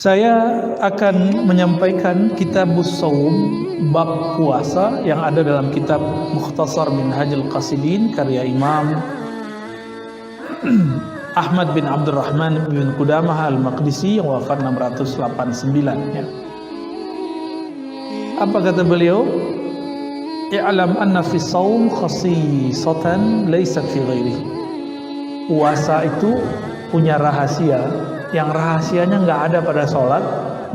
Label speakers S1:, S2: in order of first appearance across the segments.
S1: Saya akan menyampaikan Kitabus Shaum bab puasa yang ada dalam kitab Mukhtasar Minhajul Qasidin karya Imam Ahmad bin Abdurrahman bin Qudamah Al-Maqdisi yang wafat 689 ya. Apa kata beliau? I'lam anna fi shaum khasisatan laysat fi ghairihi. Puasa itu punya rahasia yang rahasianya nggak ada pada sholat,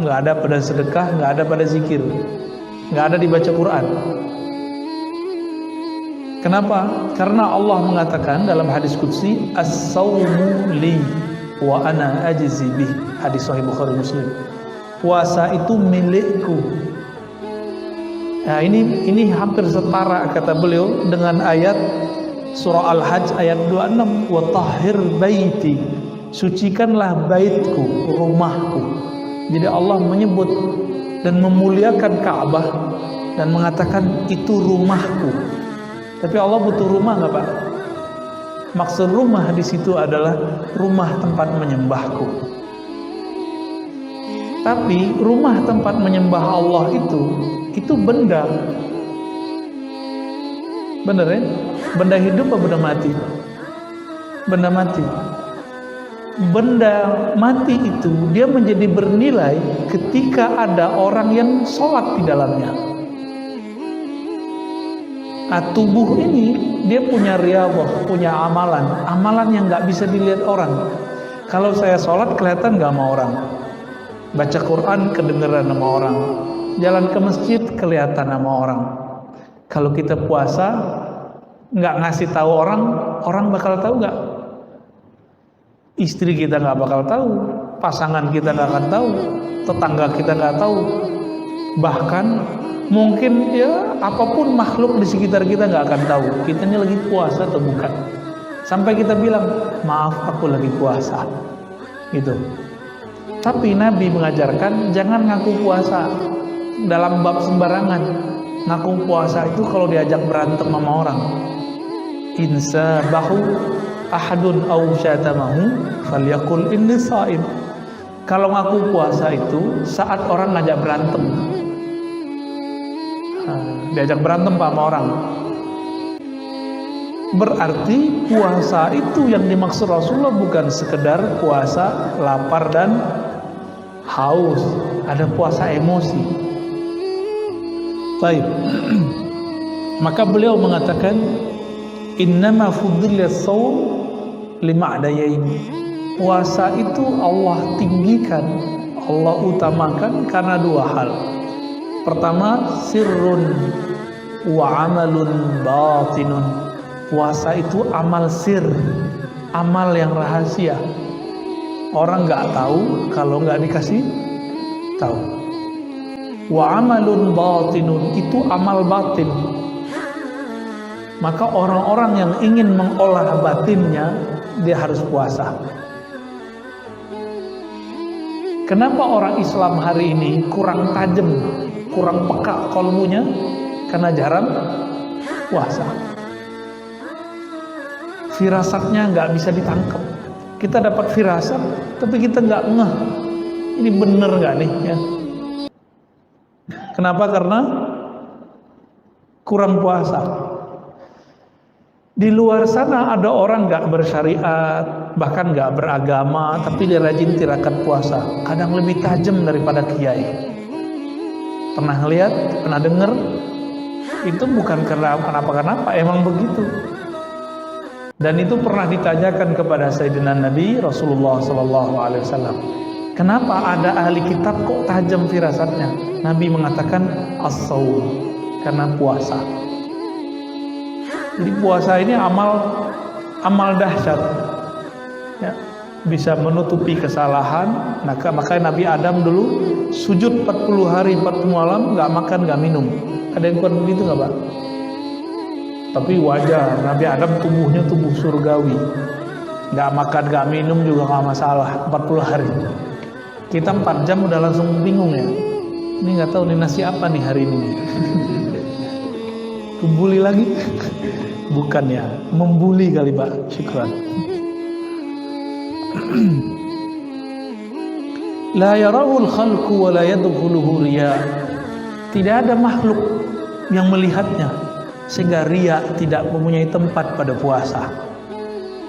S1: nggak ada pada sedekah, nggak ada pada zikir, nggak ada di baca Quran. Kenapa? Karena Allah mengatakan dalam hadis qudsi, as-shaumu li wa ana ajzi bih. Hadis Sahih Bukhari Muslim. Puasa itu milikku. Nah, ini hampir setara kata beliau dengan ayat surah Al-Hajj ayat 26, wa tahhir baiti. Sucikanlah baitku, rumahku. Jadi Allah menyebut dan memuliakan Ka'bah dan mengatakan itu rumahku. Tapi Allah butuh rumah nggak Pak? Maksud rumah di situ adalah rumah tempat menyembahku. Tapi rumah tempat menyembah Allah itu benda. Bener ya? Benda hidup atau benda mati? Benda mati. Benda mati itu dia menjadi bernilai ketika ada orang yang sholat di dalamnya. Nah, tubuh ini dia punya riyadhah, punya amalan yang nggak bisa dilihat orang. Kalau saya sholat kelihatan nggak sama orang, baca Quran kedengeran sama orang, jalan ke masjid kelihatan sama orang. Kalau kita puasa nggak ngasih tahu orang bakal tahu nggak? Istri kita nggak bakal tahu, pasangan kita nggak akan tahu, tetangga kita nggak tahu, bahkan mungkin ya apapun makhluk di sekitar kita nggak akan tahu kitanya lagi puasa atau bukan. Sampai kita bilang maaf aku lagi puasa, gitu. Tapi Nabi mengajarkan jangan ngaku puasa dalam bab sembarangan. Ngaku puasa itu kalau diajak berantem sama orang. Insa bahu ahadun aw syatamahu falyaqul inni shaim. Kalau ngaku puasa itu saat orang ngajak berantem. Diajak berantem sama orang. Berarti puasa itu yang dimaksud Rasulullah bukan sekedar puasa lapar dan haus, ada puasa emosi. Baik. Maka beliau mengatakan innama fuddila shaum lima'dayain. Puasa itu Allah tinggikan, Allah utamakan karena dua hal. Pertama, sirrun wa amalun batinun. Puasa itu amal sir, amal yang rahasia. Orang nggak tahu kalau nggak dikasih tahu. Wa amalun batinun itu amal batin. Maka orang-orang yang ingin mengolah batinnya dia harus puasa. Kenapa orang Islam hari ini kurang tajam, kurang peka kolbunya? Karena jarang puasa. Firasatnya nggak bisa ditangkap. Kita dapat firasat, tapi kita nggak ngeh. Ini bener nggak nih? Ya. Kenapa? Karena kurang puasa. Di luar sana ada orang nggak bersyariat, bahkan nggak beragama, tapi dia rajin tirakat puasa. Kadang lebih tajam daripada kiai. Pernah lihat? Pernah dengar? Itu bukan karena kenapa-kenapa, emang begitu. Dan itu pernah ditanyakan kepada Sayyidina Nabi Rasulullah SAW. Kenapa ada ahli kitab kok tajam firasatnya? Nabi mengatakan as-shaum, karena puasa. Jadi puasa ini amal dahsyat, ya, bisa menutupi kesalahan. Makanya Nabi Adam dulu sujud 40 hari 40 malam nggak makan nggak minum. Ada yang kuat begitu nggak Pak? Tapi wajar, Nabi Adam tubuhnya tubuh surgawi, nggak makan nggak minum juga nggak masalah 40 hari. Kita 4 jam udah langsung bingung ya. Ini nggak tahu nih nasi apa nih hari ini. Kumbuli lagi. Bukan ya, membuli kali Pak. Syukran. La yarahul khalqu wa la yadkhuluhu riya. Tidak ada makhluk yang melihatnya sehingga riya tidak mempunyai tempat pada puasa.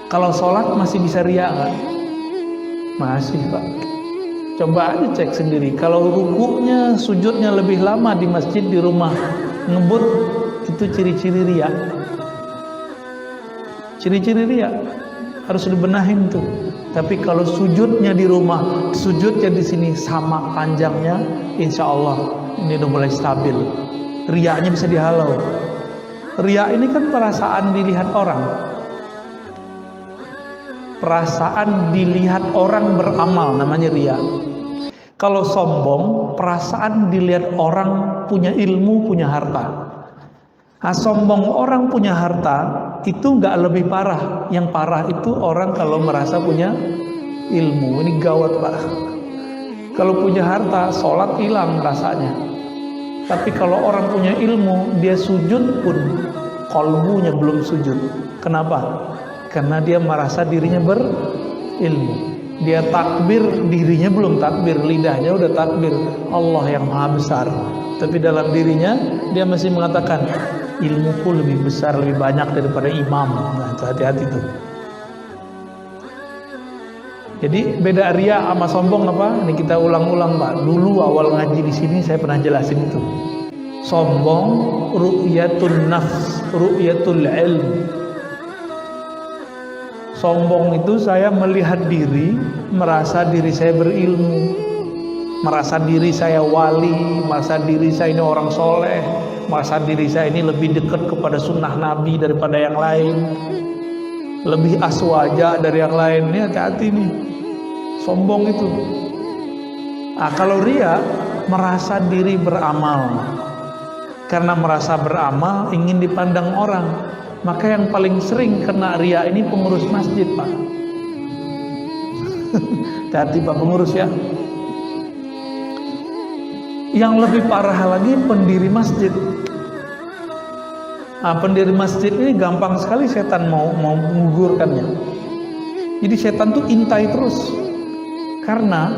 S1: Kalau sholat masih bisa riya nggak? Masih, Pak. Coba aja cek sendiri. Kalau rukuknya, sujudnya lebih lama di masjid, di rumah ngebut, itu ciri-ciri riya. Ciri-ciri riya harus dibenahin tuh. Tapi kalau sujudnya di rumah, sujudnya di sini sama panjangnya, insya Allah ini udah mulai stabil. Riyanya bisa dihalau. Riya ini kan perasaan dilihat orang. Perasaan dilihat orang beramal namanya riya. Kalau sombong, perasaan dilihat orang punya ilmu, punya harta. Nah, sombong orang punya harta itu nggak lebih parah. Yang parah itu orang kalau merasa punya ilmu. Ini gawat, Pak. Kalau punya harta, sholat hilang rasanya. Tapi kalau orang punya ilmu, dia sujud pun kolbunya belum sujud. Kenapa? Karena dia merasa dirinya berilmu. Dia takbir, dirinya belum takbir, lidahnya udah takbir Allah yang maha besar. Tapi dalam dirinya dia masih mengatakan ilmuku lebih besar, lebih banyak daripada imam. Nah, hati-hati tuh. Jadi beda riya sama sombong apa? Ini kita ulang-ulang, Pak. Dulu awal ngaji di sini saya pernah jelasin itu. Sombong ru'yatul nafs, ru'yatul ilm. Sombong itu saya melihat diri, merasa diri saya berilmu, merasa diri saya wali, merasa diri saya ini orang soleh, merasa diri saya ini lebih dekat kepada sunnah Nabi daripada yang lain, lebih aswaja dari yang lain. Ini hati-hati nih, sombong itu. Nah, kalau riya, merasa diri beramal. Karena merasa beramal ingin dipandang orang. Maka yang paling sering kena riya ini pengurus masjid, Pak. Hati-hati, Pak, pengurus ya. Yang lebih parah lagi pendiri masjid. Nah, pendiri masjid ini gampang sekali setan mau menggugurkannya. Jadi setan tuh intai terus. Karena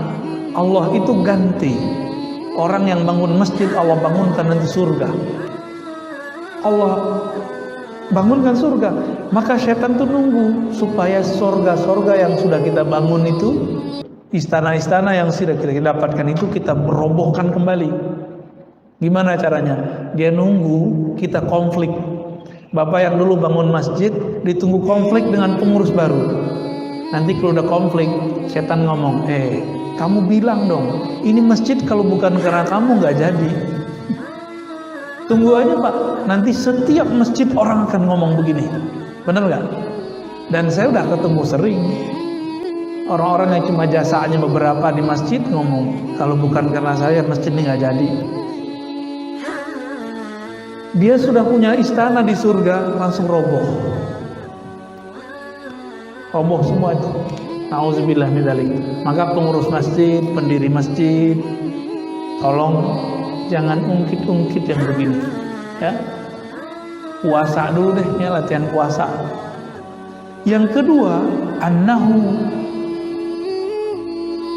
S1: Allah itu ganti. Orang yang bangun masjid Allah bangunkan nanti surga. Allah bangunkan surga. Maka setan tuh nunggu supaya surga-surga yang sudah kita bangun itu, istana-istana yang sudah kita dapatkan itu kita merobohkan kembali. Gimana caranya? Dia nunggu kita konflik. Bapak yang dulu bangun masjid ditunggu konflik dengan pengurus baru. Nanti kalau udah konflik, setan ngomong, kamu bilang dong, ini masjid kalau bukan karena kamu nggak jadi. Tunggu aja, Pak, nanti setiap masjid orang akan ngomong begini. Bener nggak? Dan saya udah ketemu sering orang-orang yang cuma jasanya beberapa di masjid ngomong, kalau bukan karena saya masjid ini nggak jadi. Dia sudah punya istana di surga, langsung roboh. Roboh semua itu. Nauzubillah min dzalik. Maka pengurus masjid, pendiri masjid, tolong jangan ungkit-ungkit yang begini, ya. Puasa dulu deh, ya, latihan puasa. Yang kedua, annahu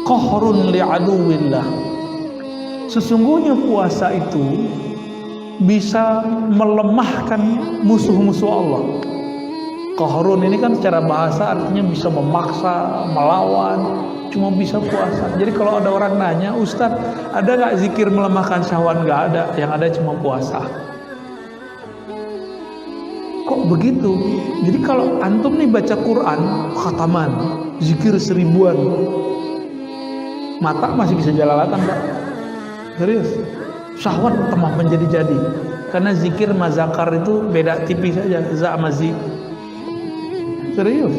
S1: qahrun li'aduwillah. Sesungguhnya puasa itu bisa melemahkan musuh-musuh Allah. Qahrun ini kan secara bahasa artinya bisa memaksa, melawan, cuma bisa puasa. Jadi kalau ada orang nanya, Ustadz, ada gak zikir melemahkan syahwat? Gak ada, yang ada cuma puasa. Kok begitu? Jadi kalau antum nih baca Quran, khataman, zikir 1000-an, mata masih bisa jalalatan, Pak. Serius. Syahwat temah menjadi-jadi. Karena zikir sama zakar itu beda tipis saja, za sama zi. Serius.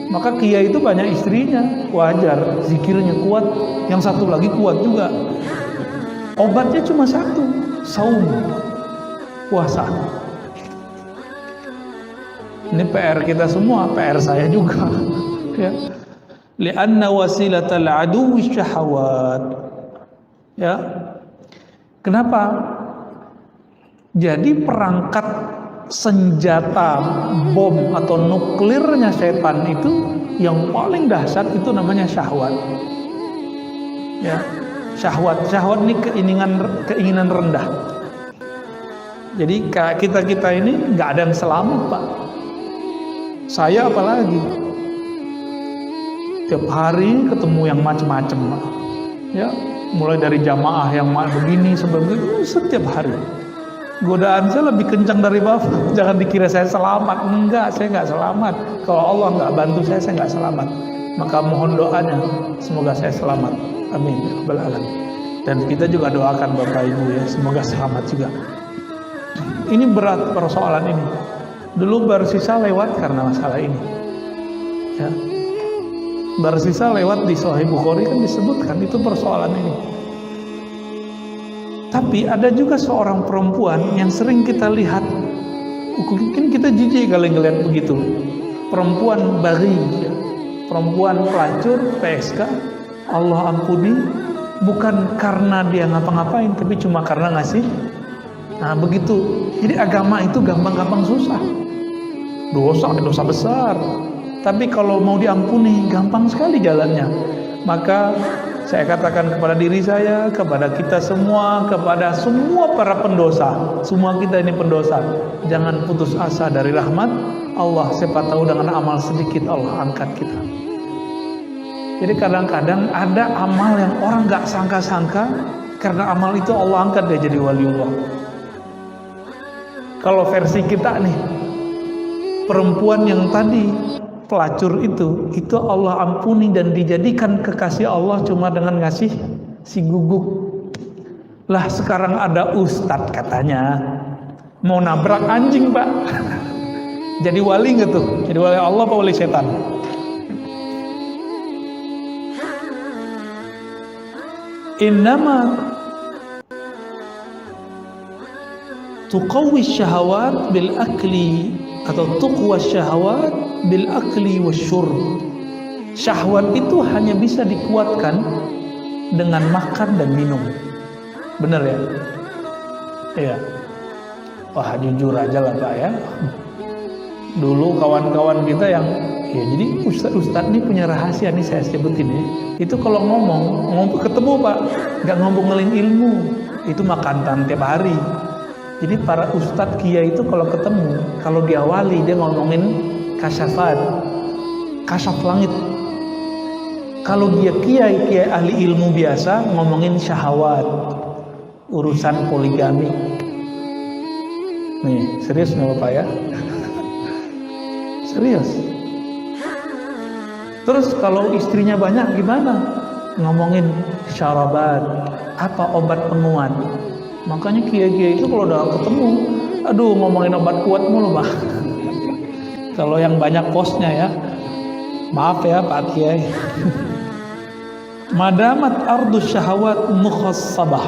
S1: Maka kiai itu banyak istrinya, wajar, zikirnya kuat, yang satu lagi kuat juga. Obatnya cuma satu, saum, puasa. Ini PR kita semua, PR saya juga. Ya. Li'anna wasilatal aduwwi syahawat. Ya. Kenapa? Jadi perangkat senjata bom atau nuklirnya setan itu yang paling dahsyat itu namanya syahwat. Ya, syahwat ini keinginan rendah. Jadi kita ini nggak ada yang selamat, Pak. Saya apalagi tiap hari ketemu yang macam-macam, Pak. Ya, mulai dari jamaah yang begini sampai begitu setiap hari. Godaan saya lebih kencang dari Bapak. Jangan dikira saya selamat. Enggak, saya nggak selamat. Kalau Allah nggak bantu saya nggak selamat. Maka mohon doanya, semoga saya selamat. Amin. Ya Rabbal Alamin. Dan kita juga doakan Bapak Ibu ya, semoga selamat juga. Ini berat persoalan ini. Dulu Barsisa lewat karena masalah ini. Ya. Barsisa lewat di Sahih Bukhari kan disebutkan itu persoalan ini. Tapi ada juga seorang perempuan yang sering kita lihat, mungkin kita jijik kalau ngelihat begitu. Perempuan bagi, ya. Perempuan pelacur, PSK, Allah ampuni, bukan karena dia ngapa-ngapain, tapi cuma karena ngasih. Nah begitu. Jadi agama itu gampang-gampang susah. Dosa besar. Tapi kalau mau diampuni gampang sekali jalannya. Maka saya katakan kepada diri saya, kepada kita semua, kepada semua para pendosa, semua kita ini pendosa, jangan putus asa dari rahmat Allah. Siapa tahu dengan amal sedikit Allah angkat kita. Jadi kadang-kadang ada amal yang orang gak sangka-sangka, karena amal itu Allah angkat dia jadi waliullah. Kalau versi kita nih, perempuan yang tadi pelacur itu Allah ampuni dan dijadikan kekasih Allah cuma dengan ngasih si guguk. Lah sekarang ada ustadz katanya mau nabrak anjing, Pak. Jadi wali nggak tuh? Jadi wali Allah apa wali setan? Innama tuqawwi syahawat bil akli atau tuqwa syahawat bil akli wasyurb. Syahwat itu hanya bisa dikuatkan dengan makan dan minum. Benar ya? Iya. Wah jujur aja lah Pak ya. Dulu kawan-kawan kita yang ya jadi ustadz ini punya rahasia nih saya sebutin ya. Itu kalau ngomong ketemu Pak, nggak ngomongin ilmu, itu makan tiap hari. Jadi para ustadz kiai itu kalau ketemu, kalau diawali dia ngomongin kasyafat, kasyaf langit. Kalau dia kiai ahli ilmu biasa ngomongin syahwat, urusan poligami. Nih serius nggak Bapak ya? Serius. Terus kalau istrinya banyak gimana? Ngomongin syarabat, apa obat penguat. Makanya kiai-kiai itu kalau udah ketemu, aduh ngomongin obat kuat mulu Pak. Kalau yang banyak posnya ya, maaf ya Pak Kiai. Madamat ardu syahawat mukhassabah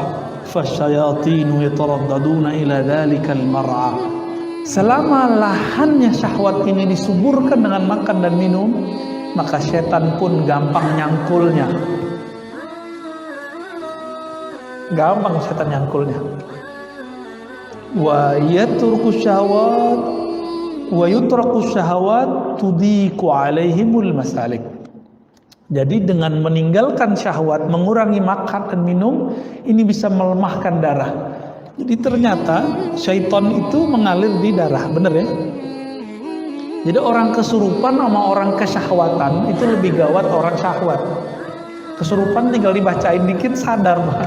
S1: fasyayatinu yataraddaduna ila dhalikal mar'a. Selama lahannya syahwat ini disuburkan dengan makan dan minum, maka setan pun gampang nyangkulnya. Gampang setan nyangkulnya. Wa yatruku syahwat wa yutraku syahwat tudiku alaihimul masalik. Jadi dengan meninggalkan syahwat, mengurangi makan dan minum, ini bisa melemahkan darah. Jadi ternyata syaitan itu mengalir di darah, bener ya? Jadi orang kesurupan sama orang kesyahwatan itu lebih gawat orang syahwat. Kesurupan tinggal dibacain dikit sadar Pak.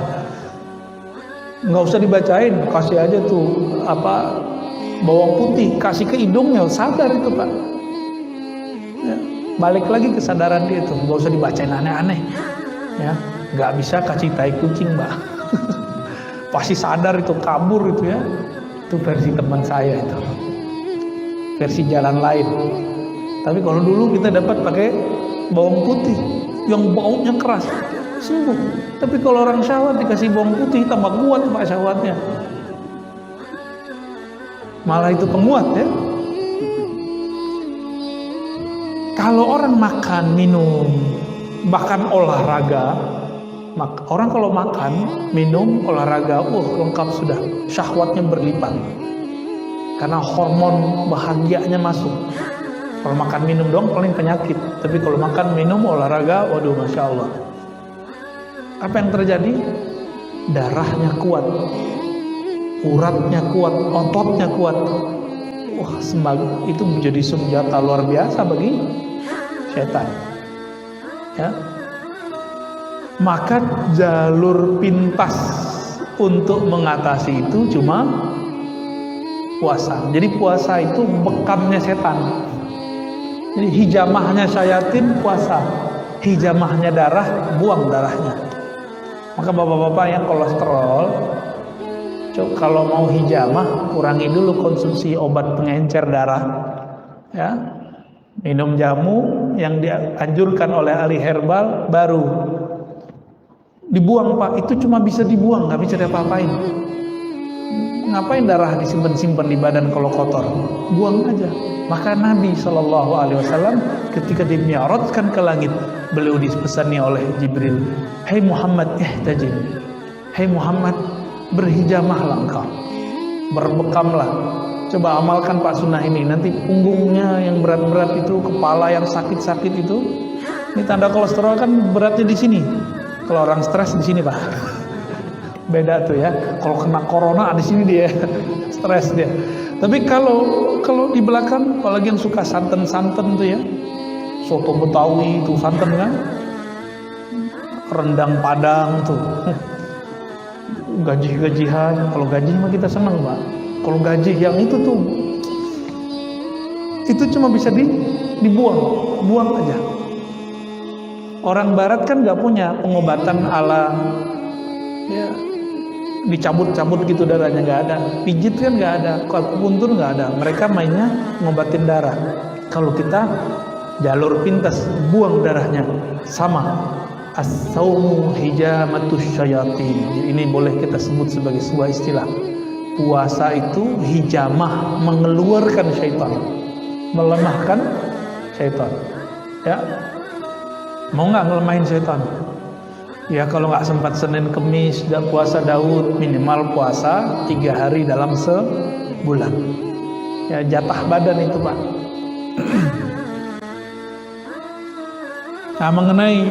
S1: Nggak usah dibacain, kasih aja tuh apa bawang putih, kasih ke hidungnya sadar itu Pak. Ya, balik lagi kesadaran dia tuh, nggak usah dibacain aneh-aneh. Ya, nggak bisa kasih tai kucing Mbak. Pasti sadar itu kabur itu ya. Itu versi teman saya itu. Versi jalan lain. Tapi kalau dulu kita dapat pakai bawang putih yang baunya keras, sembuh. Tapi kalau orang syahwat dikasih bawang putih tambah kuat Pak syahwatnya. Malah itu penguat ya. Kalau orang makan, minum, bahkan olahraga, orang kalau makan, minum, olahraga, lengkap sudah, syahwatnya berlipat. Karena hormon bahagianya masuk. Kalau makan minum doang paling penyakit. Tapi kalau makan minum olahraga, waduh masya Allah. Apa yang terjadi? Darahnya kuat, uratnya kuat, ototnya kuat. Wah, itu menjadi senjata luar biasa bagi setan. Ya. Maka jalur pintas untuk mengatasi itu cuma puasa. Jadi puasa itu bekamnya setan. Jadi hijamahnya syayatin puasa, hijamahnya darah, buang darahnya. Maka bapak-bapak yang kolesterol, kalau mau hijamah, kurangi dulu konsumsi obat pengencer darah, ya. Minum jamu yang dianjurkan oleh ahli herbal, baru dibuang Pak. Itu cuma bisa dibuang, nggak bisa diapa-apain. Ngapain darah disimpan-simpan di badan kalau kotor? Buang aja. Maka Nabi SAW ketika dimi'rajkan ke langit, beliau dipesani oleh Jibril, "Hai Muhammad, ihtajim. Hai Muhammad, berhijamahlah engkau, berbekamlah. Coba amalkan Pak sunnah ini. Nanti punggungnya yang berat-berat itu, kepala yang sakit-sakit itu, ini tanda kolesterol kan beratnya di sini. Kalau orang stres di sini Pak. Beda tuh ya. Kalau kena corona di sini dia stres dia. Tapi kalau di belakang, apalagi yang suka santen-santen tuh ya, soto Betawi itu santen kan, rendang Padang tuh, gaji-gajian. Kalau gaji mah kita senang Pak. Kalau gaji yang itu tuh, itu cuma bisa dibuang, buang aja. Orang Barat kan nggak punya pengobatan ala, ya, dicabut-cabut gitu darahnya, nggak ada. Pijit kan nggak ada, akupuntur nggak ada. Mereka mainnya ngobatin darah. Kalau kita jalur pintas, buang darahnya. Sama, as-saumu hijamatus syayatin. Ini boleh kita sebut sebagai sebuah istilah. Puasa itu hijamah, mengeluarkan syaitan, melemahkan syaitan. Ya, mau nggak ngelemahin syaitan? Ya kalau nggak sempat Senin Kemis dan puasa Daud, minimal puasa 3 hari dalam sebulan. Ya jatah badan itu Pak. Nah mengenai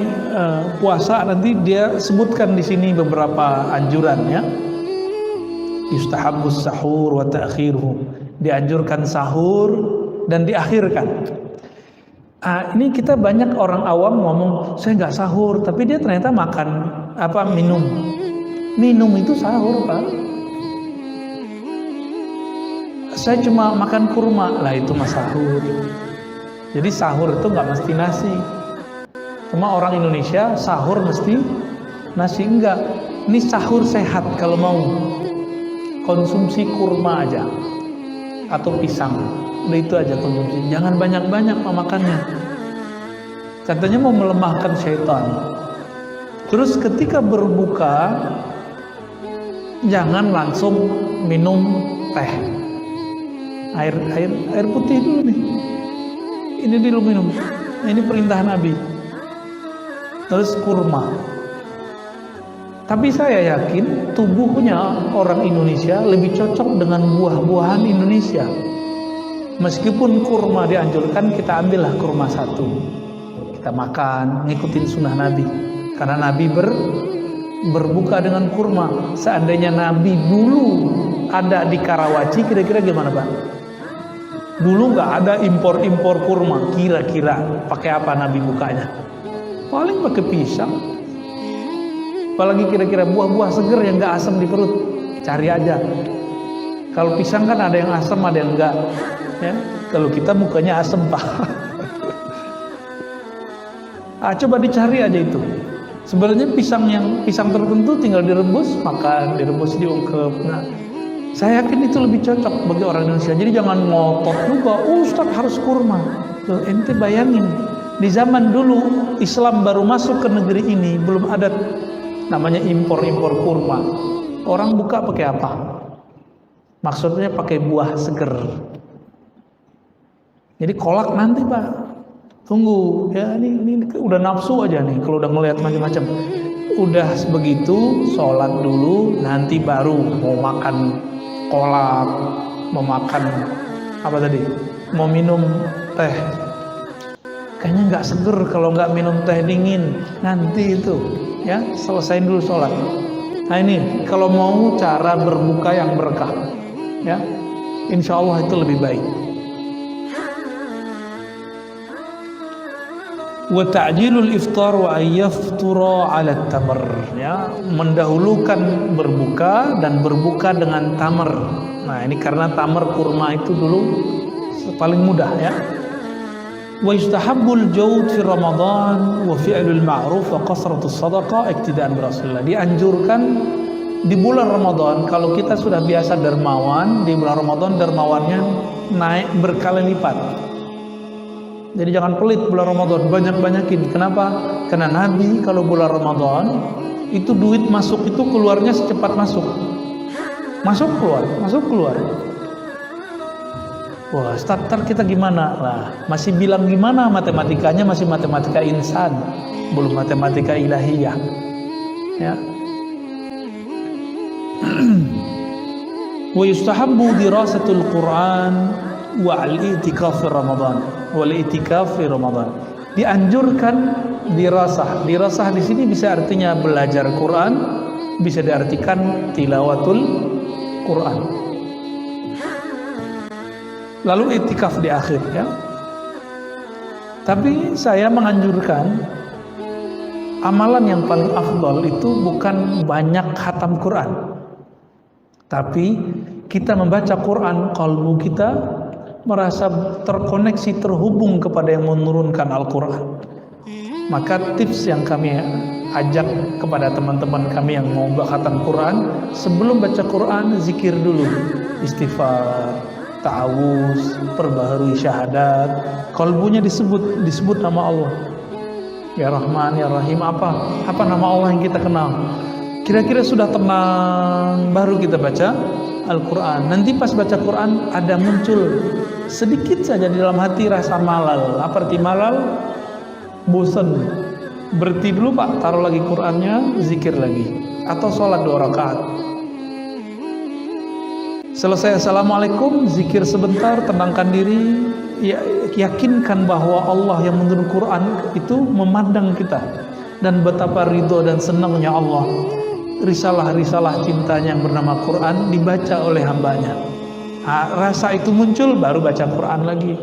S1: puasa nanti dia sebutkan di sini beberapa anjuran ya. Yustahabbus sahur wa ta'khiruhu. Dianjurkan sahur dan diakhirkan. Ini kita banyak orang awam ngomong saya nggak sahur, tapi dia ternyata makan minum itu sahur Pak. Saya cuma makan kurma, lah itu mah sahur. Jadi sahur itu nggak mesti nasi. Cuma orang Indonesia sahur mesti nasi, enggak. Ini sahur sehat kalau mau konsumsi kurma aja atau pisang. Udah itu aja konsumsi, jangan banyak-banyak makannya. Katanya mau melemahkan syaitan. Terus ketika berbuka, jangan langsung minum teh, air putih dulu nih. Ini dulu minum. Ini perintah Nabi. Terus kurma. Tapi saya yakin tubuhnya orang Indonesia lebih cocok dengan buah-buahan Indonesia. Meskipun kurma dianjurkan, kita ambillah kurma 1. Kita makan, ngikutin sunnah Nabi. Karena Nabi berbuka dengan kurma. Seandainya Nabi dulu ada di Karawaci, kira-kira gimana Pak? Dulu nggak ada impor-impor kurma. Kira-kira pakai apa Nabi bukanya? Paling pakai pisang. Apalagi kira-kira buah-buah seger yang nggak asam di perut. Cari aja. Kalau pisang kan ada yang asam, ada yang enggak. Ya, kalau kita mukanya asem Pak. Coba dicari aja itu. Sebenarnya pisang tertentu tinggal direbus, makan, direbus diungkep. Nah, saya yakin itu lebih cocok bagi orang Indonesia. Jadi jangan ngotot juga, Ustaz harus kurma. Loh, ente bayangin, di zaman dulu Islam baru masuk ke negeri ini, belum ada namanya impor-impor kurma. Orang buka pakai apa? Maksudnya pakai buah seger. Jadi kolak nanti Pak, tunggu ya, ini udah nafsu aja nih kalau udah ngelihat macam-macam. Udah begitu sholat dulu, nanti baru mau makan kolak, mau makan apa tadi, mau minum teh. Kayaknya nggak seger kalau nggak minum teh dingin nanti itu. ya, selesain dulu sholat. Nah ini kalau mau cara berbuka yang berkah, ya, insya Allah itu lebih baik. Wa ta'jilul iftar wa ayyaftura 'ala tamar, ya, mendahulukan berbuka dan berbuka dengan tamar. Nah ini karena tamar kurma itu dulu paling mudah, ya. Wa yustahabbul jawd fi Ramadan wa fi'lul ma'ruf wa qasratus sadaqah iktidaan bi Rasulillah. Dianjurkan di bulan Ramadan, kalau kita sudah biasa dermawan, di bulan Ramadan dermawannya naik berkali lipat. Jadi jangan pelit bulan Ramadan, banyak-banyakin. Kenapa? Karena Nabi kalau bulan Ramadan itu duit masuk itu keluarnya secepat masuk. Masuk keluar. Wah, starter kita gimana? Nah, masih bilang gimana matematikanya, masih matematika insan, belum matematika ilahiyah. Ya. Wa yustahabbu dirasatul Quran wa al-i'tikaf fi Ramadan. Wal i'tikaf fi Ramadan. Dianjurkan dirasah. Dirasah di sini bisa artinya belajar Quran, bisa diartikan tilawatul Quran. Lalu i'tikaf di akhir, ya. Tapi saya menganjurkan amalan yang paling afdal itu bukan banyak khatam Quran, tapi kita membaca Quran, kalbu kita merasa terkoneksi, terhubung kepada yang menurunkan Al-Quran. Maka tips yang kami ajak kepada teman-teman kami yang mau khatam Quran, sebelum baca Quran zikir dulu, istighfar, ta'awuz, perbaharui syahadat, kalbunya disebut nama Allah. Ya Rahman, Ya Rahim, apa nama Allah yang kita kenal. Kira-kira sudah tenang, baru kita baca Al-Quran. Nanti pas baca Quran ada muncul sedikit saja di dalam hati rasa malal. Apa arti malal? Bosan. Berhenti dulu Pak, taruh lagi Qurannya, zikir lagi, atau sholat 2 rakaat. Selesai assalamualaikum, zikir sebentar, tenangkan diri, ya, yakinkan bahwa Allah yang menurun Quran itu memandang kita, dan betapa ridho dan senangnya Allah risalah-risalah cintanya yang bernama Quran dibaca oleh hambanya. Nah, rasa itu muncul, baru baca Quran lagi.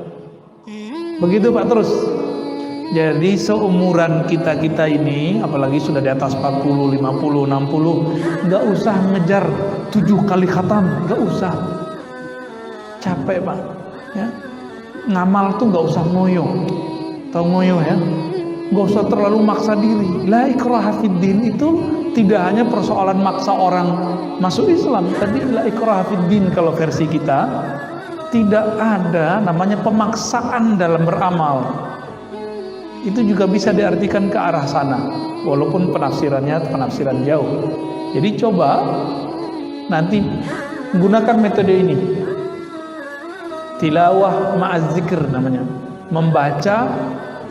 S1: Begitu Pak terus. Jadi seumuran kita ini, apalagi sudah di atas 40, 50, 60, nggak usah ngejar 7 kali khatam, nggak usah. Capek Pak, ya. Ngamal tuh nggak usah ngoyo, tahu ngoyo ya? Nggak usah terlalu maksa diri. La ikraha fiddin itu tidak hanya persoalan maksa orang masuk Islam, tapi la ikraha fiddin kalau versi kita tidak ada namanya pemaksaan dalam beramal. Itu juga bisa diartikan ke arah sana, walaupun penafsirannya penafsiran jauh. Jadi coba nanti gunakan metode ini, tilawah ma'az zikir namanya, membaca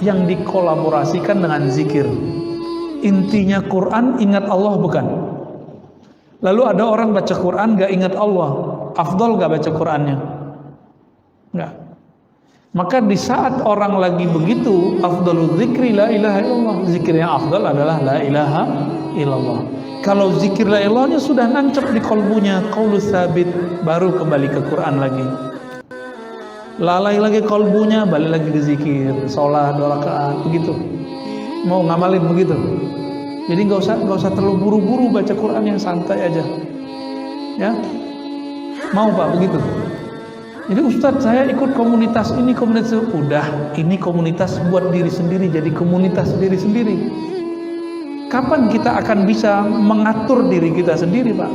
S1: yang dikolaborasikan dengan zikir. Intinya Quran, ingat Allah bukan? Lalu ada orang baca Quran gak ingat Allah, afdol gak baca Qurannya? Enggak. Maka di saat orang lagi begitu, afdalul zikri la ilaha illallah. Zikir yang afdal adalah la ilaha illallah. Kalau zikir la ilahnya sudah nancap di kalbunya, qaulus sabit, baru kembali ke Quran lagi. Lalai lagi kalbunya, balik lagi ke zikir, sholat 2 rakaat, begitu. Mau ngamalin begitu. Jadi nggak usah terlalu buru-buru baca Quran, yang santai aja. Ya, mau Pak begitu. Jadi Ustadz, saya ikut komunitas ini, komunitas itu. Udah, ini komunitas buat diri sendiri, jadi komunitas diri sendiri. Kapan kita akan bisa mengatur diri kita sendiri, Pak?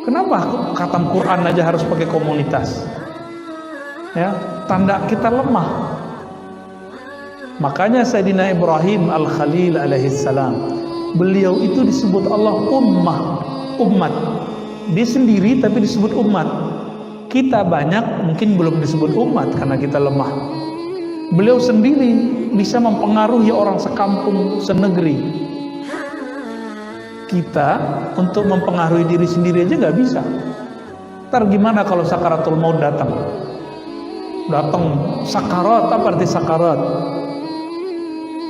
S1: Kenapa khatam Quran aja harus pakai komunitas? Ya, tanda kita lemah. Makanya Sayyidina Ibrahim Al-Khalil alaihissalam, beliau itu disebut Allah umat. Dia sendiri tapi disebut umat. Kita banyak mungkin belum disebut umat karena kita lemah. Beliau sendiri bisa mempengaruhi orang sekampung, senegeri. Kita untuk mempengaruhi diri sendiri aja nggak bisa. Ntar gimana kalau sakaratul maut datang? Datang sakarat, apa arti sakarat?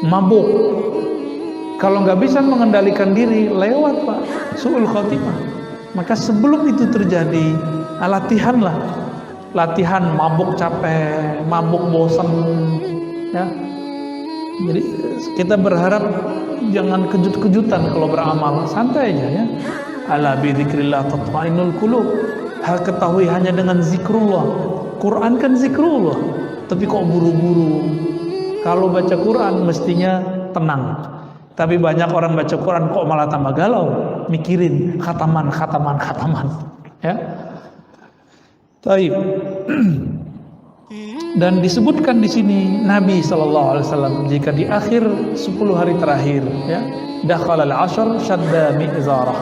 S1: Mabuk. Kalau nggak bisa mengendalikan diri, lewat Pak, su'ul khotimah. Maka sebelum itu terjadi, latihanlah. Latihan mabuk capek, mabuk bosan, ya. Jadi kita berharap jangan kejut-kejutan kalau beramal, santai aja ya. Ala bi dzikrillah tatma'innul qulub. Ketahui hanya dengan zikrullah. Quran kan zikrullah, tapi kok buru-buru. Kalau baca Quran mestinya tenang. Tapi banyak orang baca Quran kok malah tambah galau, mikirin khataman, ya. Taib. Dan disebutkan di sini Nabi SAW jika di akhir 10 hari terakhir, ya, dakhalal ashar shadda mi'zarah.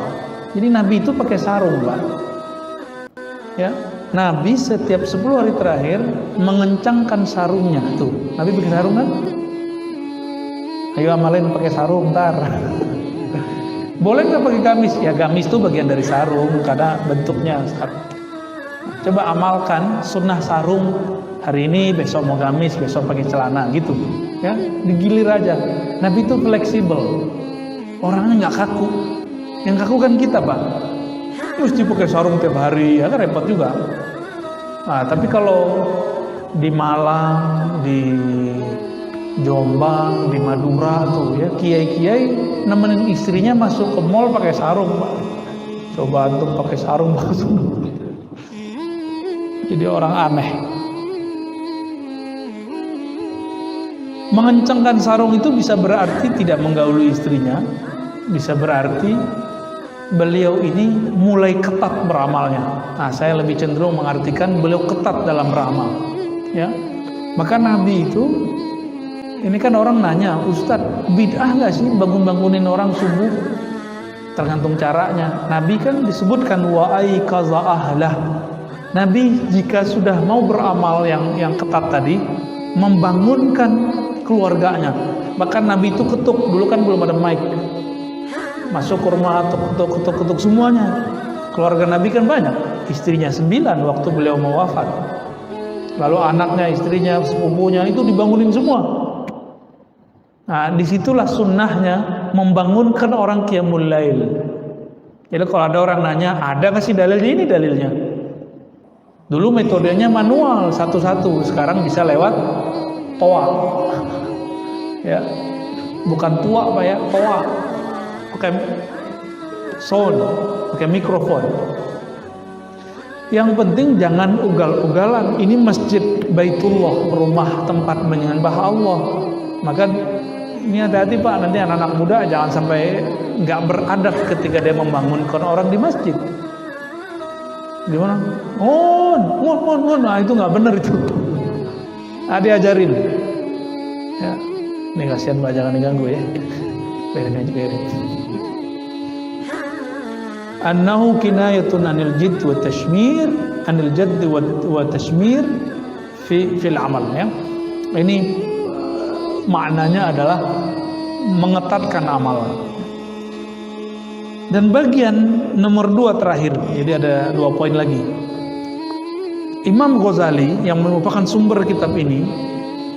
S1: Jadi Nabi itu pakai sarung, Pak. Ya, Nabi setiap 10 hari terakhir mengencangkan sarungnya tuh. Nabi pakai sarung kan? Ayo amalin pakai sarung ntar. Boleh nggak pakai gamis? Ya gamis itu bagian dari sarung karena bentuknya sarung. Coba amalkan sunnah sarung hari ini, besok mau gamis, besok pakai celana gitu. Ya, digilir aja. Nabi itu fleksibel. Orangnya nggak kaku. Yang kaku kan kita, Pak. Mesti pakai sarung tiap hari, ya kan repot juga. Nah, tapi kalau di Malang, di Jombang, di Madura tuh ya, kiai-kiai nemenin istrinya masuk ke mall pakai sarung, Pak. Coba antum pakai sarung langsung. Jadi orang aneh. Mengencangkan sarung itu bisa berarti tidak menggauli istrinya, bisa berarti beliau ini mulai ketat beramalnya. Nah, saya lebih cenderung mengartikan beliau ketat dalam beramal, ya. Maka Nabi itu, ini kan orang nanya, Ustadz, bid'ah nggak sih bangun-bangunin orang subuh? Tergantung caranya. Nabi kan disebutkan wa aikaza ahlah. Nabi jika sudah mau beramal yang ketat tadi, membangunkan keluarganya. Bahkan Nabi itu ketuk, dulu kan belum ada mic. Masuk ke rumah, ketuk semuanya. Keluarga Nabi kan banyak, istrinya 9 waktu beliau mau wafat. Lalu anaknya, istrinya, sepupunya itu dibangunin semua. Nah, disitulah sunnahnya membangunkan orang qiyamul lail. Jadi kalau ada orang nanya, ada nggak sih dalilnya? Ini dalilnya. Dulu metodenya manual satu-satu, sekarang bisa lewat toa. Ya, bukan tua Pak ya, toa. Pakai sound, pakai mikrofon. Yang penting jangan ugal-ugalan. Ini masjid Baitullah, rumah tempat menyembah Allah. Maka ini hati-hati Pak, nanti anak-anak muda jangan sampai nggak beradab ketika dia membangunkan orang di masjid. Gimana? Nah itu nggak benar itu. Diajarin. Ya, ini kasihan Pak, jangan diganggu ya. Biarin aja, biarin. Annahu kinayatun anil jidd wa tashmir, anil jadd wa tashmir fil amal, ya. Ini maknanya adalah mengetatkan amalan. Dan bagian nomor 2 terakhir, jadi ada 2 poin lagi. Imam Ghazali yang merupakan sumber kitab ini,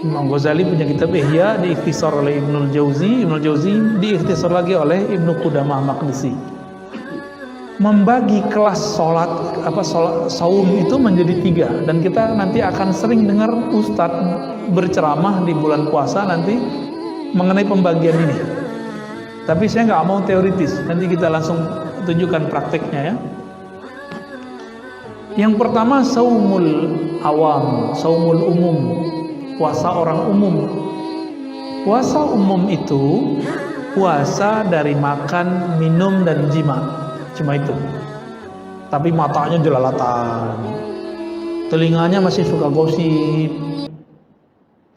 S1: Imam Ghazali punya kitab Ihya, diikhtisar oleh Ibnul Jauzi. Ibnul Jauzi diikhtisar lagi oleh Ibnu Qudamah Maqdisi. Membagi kelas sholat saum itu menjadi 3, dan kita nanti akan sering dengar Ustadz berceramah di bulan puasa nanti mengenai pembagian ini. Tapi saya nggak mau teoritis, nanti kita langsung tunjukkan prakteknya ya. Yang pertama saumul awam, saumul umum, puasa orang umum. Puasa umum itu puasa dari makan, minum, dan jima, cuma itu. Tapi matanya jelalatan, telinganya masih suka gosip,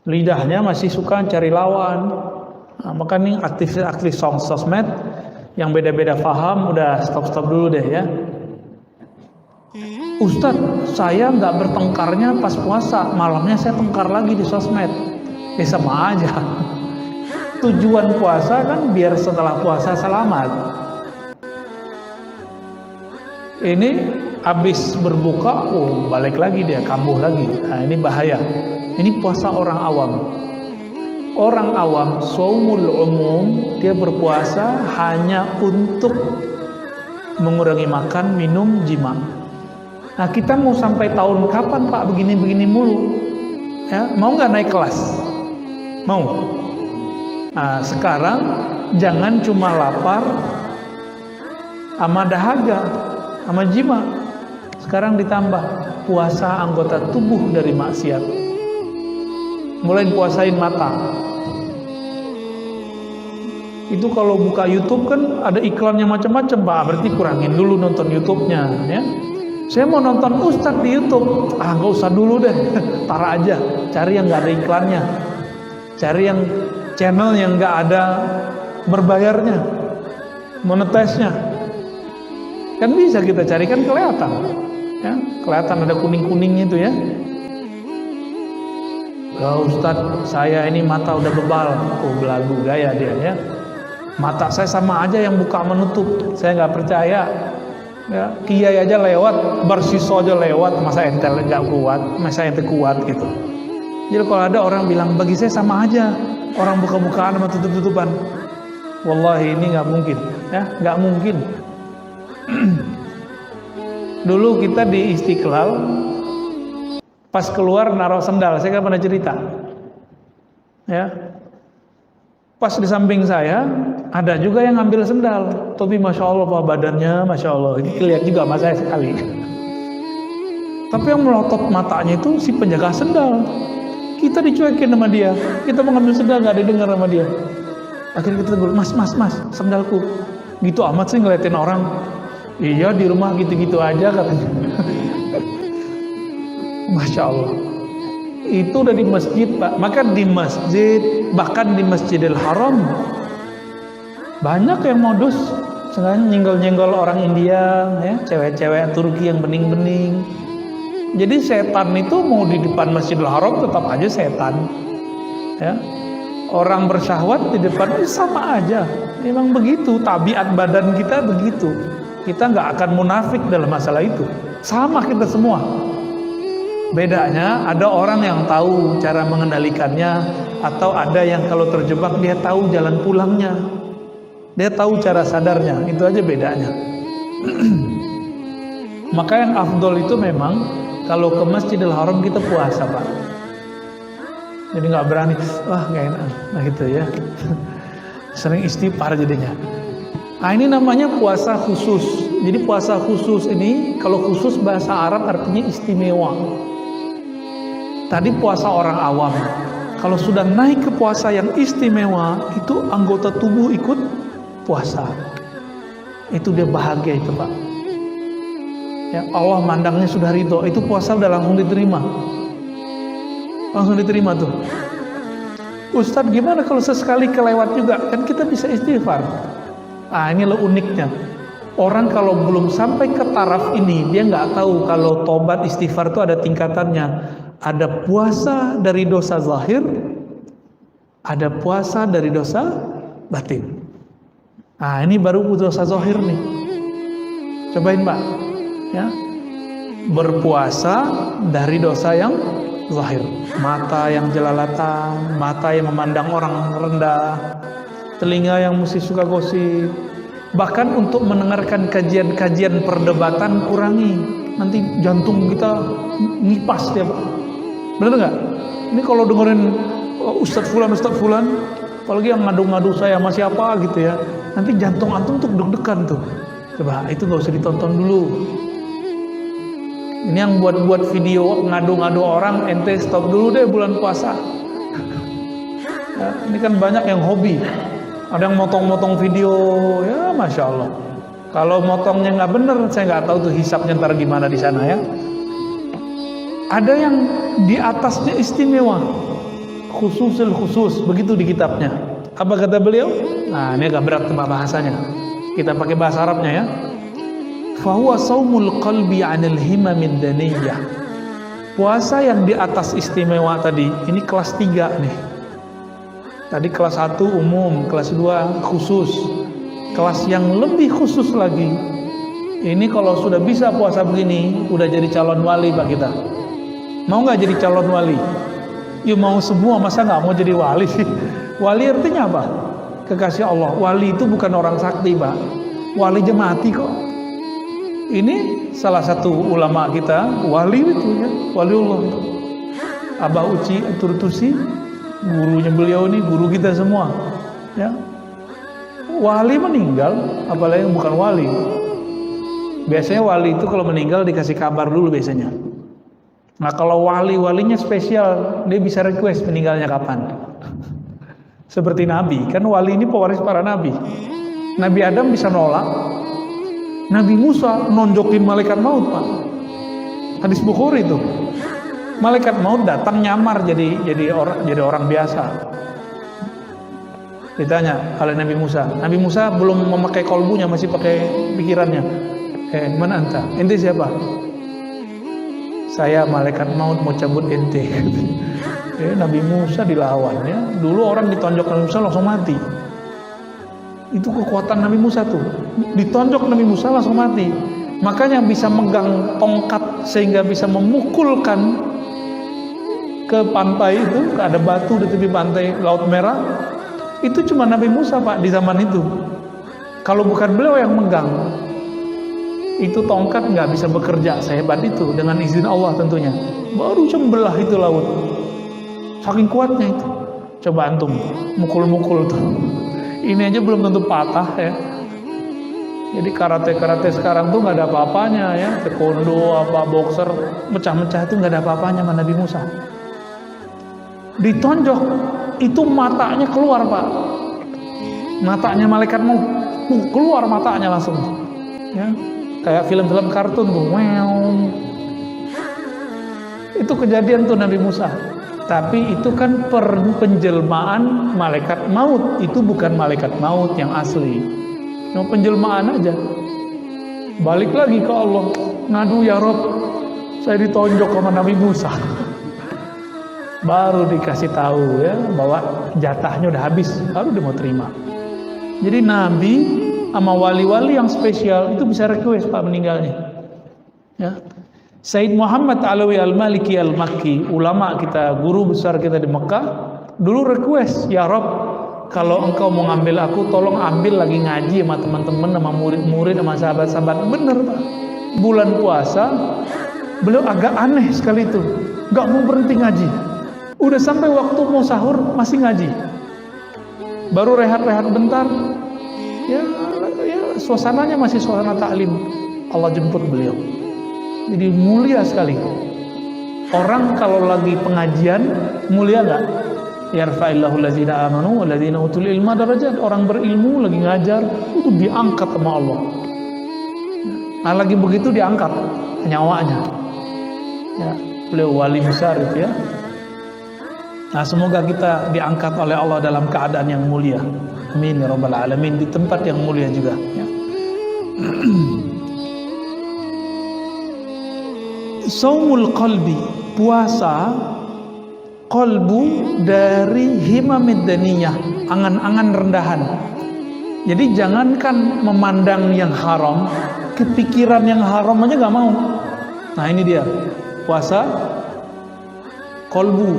S1: lidahnya masih suka cari lawan. Nah, maka nih aktif sosmed yang beda-beda paham, udah stop dulu deh ya. Ustadz, saya nggak bertengkarnya pas puasa, malamnya saya tengkar lagi di sosmed. Ya sama aja. Tujuan puasa kan biar setelah puasa selamat. Ini habis berbuka, balik lagi dia, kambuh lagi. Nah ini bahaya. Ini puasa orang awam. Orang awam, shaumul umum, dia berpuasa hanya untuk mengurangi makan, minum, jima. Nah, kita mau sampai tahun kapan Pak begini-begini mulu? Ya, mau nggak naik kelas? Mau? Nah, sekarang jangan cuma lapar sama dahaga, sama jima. Sekarang ditambah puasa anggota tubuh dari maksiat. Mulai puasain mata. Itu kalau buka YouTube kan ada iklannya macam-macam Pak, berarti kurangin dulu nonton YouTube-nya ya. Saya mau nonton Ustadz di YouTube, nggak usah dulu deh, tar aja, cari yang nggak ada iklannya, cari yang channel yang nggak ada berbayarnya, monetize-nya, kan bisa kita cari, kan kelihatan, ya, kelihatan ada kuning-kuningnya itu ya. Ustadz, saya ini mata udah bebal, belagu gaya dia ya. Mata saya sama aja yang buka menutup, saya nggak percaya. Ya, kiai aja lewat, barsiso aja lewat, masa ente nggak kuat, masa ente kuat gitu. Jadi kalau ada orang bilang bagi saya sama aja, orang buka-bukaan sama tutup-tutupan, wallahi ini nggak mungkin, ya nggak mungkin. Dulu kita di Istiqlal, pas keluar naruh sendal, saya kan pernah cerita, ya. Pas di samping saya ada juga yang ngambil sendal, tapi masya Allah Pak, badannya masya Allah, ini kelihatan juga sama saya sekali. Tapi yang melotot matanya itu si penjaga sendal. Kita dicuekin sama dia, kita mau ngambil sendal nggak didengar sama dia. Akhirnya kita tegur, mas sendalku. Gitu amat sih ngeliatin orang. Iya di rumah gitu-gitu aja katanya. Masya Allah. Itu udah di masjid Pak, maka di masjid, bahkan di Masjidil Haram banyak yang modus, sengaja nyenggol-nyenggol orang India, ya, cewek-cewek Turki yang bening-bening. Jadi setan itu mau di depan Masjidil Haram tetap aja setan, ya. Orang bersyahwat di depan itu sama aja, memang begitu, tabiat badan kita begitu. Kita nggak akan munafik dalam masalah itu, sama kita semua. Bedanya ada orang yang tahu cara mengendalikannya, atau ada yang kalau terjebak dia tahu jalan pulangnya, dia tahu cara sadarnya, itu aja bedanya. Maka yang afdol itu memang kalau ke Masjidil Haram kita puasa Pak, jadi nggak berani, wah nggak enak, nah gitu ya. Sering istighfar jadinya. Nah ini namanya puasa khusus. Jadi puasa khusus ini, kalau khusus bahasa Arab artinya istimewa. Tadi puasa orang awam. Kalau sudah naik ke puasa yang istimewa, itu anggota tubuh ikut puasa. Itu dia bahagia itu Pak. Ya, Allah mandangnya sudah ridho, itu puasa udah langsung diterima. Langsung diterima tuh. Ustadz gimana kalau sesekali kelewat juga? Kan kita bisa istighfar. Ah ini loh uniknya. Orang kalau belum sampai ke taraf ini, dia nggak tahu kalau tobat istighfar itu ada tingkatannya. Ada puasa dari dosa zahir, ada puasa dari dosa batin. Nah ini baru dosa zahir nih. Cobain Pak, ya, berpuasa dari dosa yang zahir, mata yang jelalatan, mata yang memandang orang rendah, telinga yang mesti suka gosip. Bahkan untuk mendengarkan kajian-kajian perdebatan kurangi, nanti jantung kita ngipas dia Pak. Bener nggak? Ini kalau dengerin Ustadz Fulan, apalagi yang ngadu-ngadu saya sama siapa gitu ya, nanti jantung antum tuh deg-degan tuh. Coba itu nggak usah ditonton dulu. Ini yang buat video ngadu-ngadu orang, ente stop dulu deh bulan puasa. Ya, ini kan banyak yang hobi. Ada yang motong-motong video, ya masya Allah. Kalau motongnya nggak bener, saya nggak tahu tuh hisapnya ntar gimana di sana ya. Ada yang di atasnya istimewa, khususil khusus, begitu di kitabnya. Apa kata beliau? Nah ini agak berat bahasanya. Kita pakai bahasa Arabnya ya. Fahuwa saumul qalbi 'anil himamid daniyah. Puasa yang di atas istimewa tadi, ini kelas 3 nih. Tadi kelas 1 umum, kelas 2 khusus. Kelas yang lebih khusus lagi. Ini kalau sudah bisa puasa begini, udah jadi calon wali Pak kita. Mau nggak jadi calon wali? Ya mau semua, masa nggak mau jadi wali sih? Wali artinya apa? Kekasih Allah. Wali itu bukan orang sakti, Pak. Wali aja mati kok. Ini salah satu ulama kita, wali itu ya, waliullah itu. Abah Uci Turtusi, gurunya beliau ini, guru kita semua. Ya. Wali meninggal, apalagi yang bukan wali. Biasanya wali itu kalau meninggal dikasih kabar dulu biasanya. Nah kalau walinya spesial, dia bisa request meninggalnya kapan. Seperti Nabi, kan wali ini pewaris para Nabi. Nabi Adam bisa nolak, Nabi Musa nonjokin malaikat maut, Pak. Hadis Bukhari itu. Malaikat maut datang nyamar jadi orang biasa. Ditanya oleh Nabi Musa belum memakai kolbunya, masih pakai pikirannya. Mana anta? Ente siapa? Saya malaikat maut mau cabut ente. Nabi Musa dilawan ya. Dulu orang ditonjok Nabi Musa langsung mati. Itu kekuatan Nabi Musa tuh. Ditonjok Nabi Musa langsung mati. Makanya bisa megang tongkat sehingga bisa memukulkan ke pantai itu, ada batu di tepi pantai Laut Merah. Itu cuma Nabi Musa, Pak, di zaman itu. Kalau bukan beliau yang megang, itu tongkat nggak bisa bekerja sehebat itu, dengan izin Allah tentunya. Baru cembelah itu laut. Saking kuatnya itu. Coba antum mukul-mukul tuh. Ini aja belum tentu patah ya. Jadi karate sekarang tuh nggak ada apa-apanya ya. Taekwondo apa boxer mecah-mecah itu nggak ada apa-apanya sama Nabi Musa. Ditonjok itu matanya keluar, Pak. Matanya malaikat mau keluar matanya langsung. Ya. Kayak film-film kartun tuh. Wow. Itu kejadian tuh Nabi Musa. Tapi itu kan penjelmaan malaikat maut. Itu bukan malaikat maut yang asli. Cuma penjelmaan aja. Balik lagi ke Allah. Ngadu, ya Rob, saya ditonjok sama Nabi Musa. Baru dikasih tahu ya bahwa jatahnya udah habis, baru dia mau terima. Jadi Nabi sama wali-wali yang spesial itu bisa request, Pak, meninggalnya. Ya. Said Muhammad Alawi Al-Maliki Al-Makki, ulama kita, guru besar kita di Mekah, dulu request, ya Rob, kalau engkau mau ngambil aku, tolong ambil lagi ngaji sama teman-teman, sama murid-murid, sama sahabat-sahabat. Bener, Pak. Bulan puasa, beliau agak aneh sekali itu, nggak mau berhenti ngaji. Udah sampai waktu mau sahur masih ngaji. Baru rehat-rehat bentar, ya suasananya masih suasana taklim. Allah jemput beliau. Jadi mulia sekali. Orang kalau lagi pengajian mulia nggak? Yarfa'illahu allazina amanu wallazina utul ilma darajat. Orang berilmu lagi ngajar itu diangkat sama Allah. Nah lagi begitu diangkat nyawanya. Ya, beliau wali besar itu ya. Nah semoga kita diangkat oleh Allah dalam keadaan yang mulia. Amin ya rabbal alamin, di tempat yang mulia juga. Ya. Saumul qalbi, puasa qalbu dari himamid daniyah, angan-angan rendahan. Jadi jangankan memandang yang haram, kepikiran yang haram aja gak mau. Nah ini dia, puasa qalbu